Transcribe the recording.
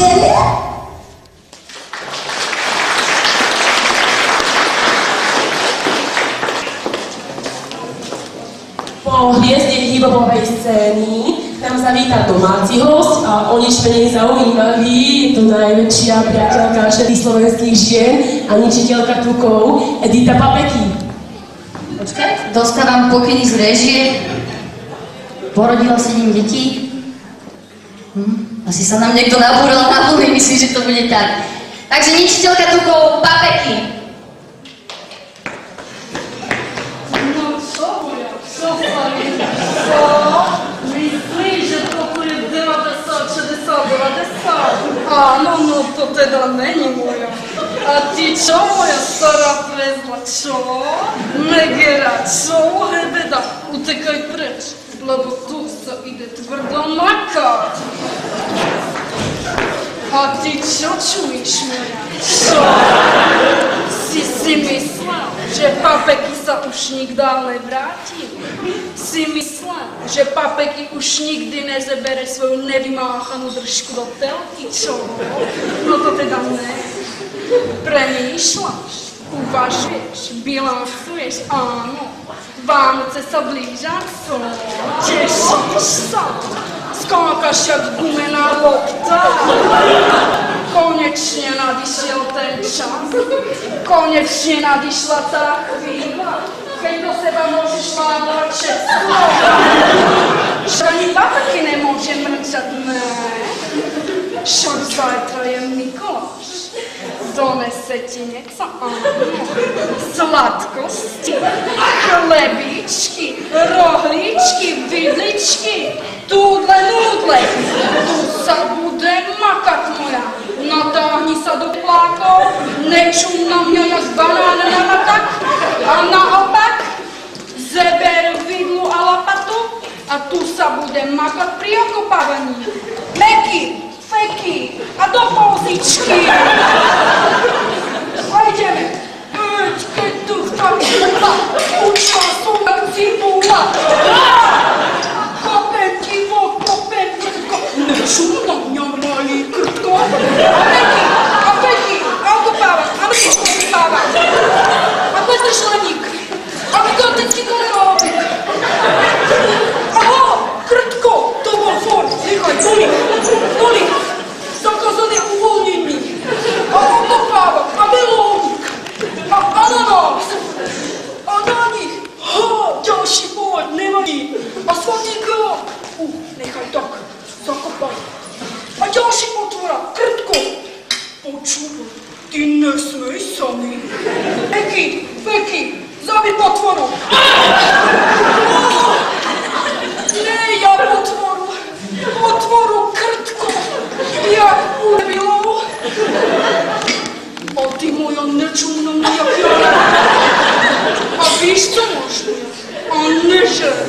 Evangelia? Po hviezde hip-hopovej scény tam zavíta domáci host a o nič menej zaujímavý, je to najväčšia priateľka všetkých slovenských žien a ničiteľka tukov, Edita Papeky. Počkaj, dostávam pokyny z réžie. Porodila 7 detí. Asi sa nám niekto nabúral na hlavy, myslím, že to bude tak. Takže ničiteľka tukov, Papeky. No čo moja, čo pani? Co? Myslíš, že to je 90, 60, 90? Áno, no to teda není moja. A ty čo moja stará prezla, čo? Megera, čo? Hebeda, utekaj preč, lebo tu sa ide tvrdo makať. A ty čo čuješ, moja? Čo? Si myslel, že Papeky sa už nikdy nevráti? Si myslel, že Papeky už nikdy nezebere svoju nevymáchanú držku do telky, čo? No to teda ne. Premýšľaš, uvažuješ, bilancuješ, áno. Vánoce sa blížia, co? Tešíš sa? Skákaš jak gumená lopta. Konečne nadišiel ten čas. Konečne nadišla tá chvíľa, keď do seba môžeš mávať všetko. Však ani Papeky nemôže mrčať, ne? Však zajtra je Mikuláš. Donese ti niečo, áno. Sladkosti, chlebičky, rohlíčky, vidličky, túdle, núdle. Tu sa bude makať moja. Natáhni sa do plákov, nečum na mňa jak banán na matak. A naopak, zeber vidlu a lapatu a tu sa bude makať pri okopávaní. Meky, feky a do pozičky. A ideme. Keď tu tá cibula, učila som jak cibula. Kopem ti vo, kopem krtko. Nečum na mňa malý krtko. A feky, a okopáva, a mrtko okopáva. A budeš leník. A kto teď ti to robí? Aha, krtko, to bol for. Nechaj, boli. Zakazané uvoľnení. A okopáva, a melónik. A ananás. A na nich, ďalší pôvod nevadí. A sladký krok. Nechaj tak, zakopaj. A ďalší potvora, krtko. Počúvaj, ty nesmej sami. Feky, zabij potvoru. Nie ja potvoru krtko. Jak ulebilou. A ty moja nečumná moja piara. A víš co možno? A nežer.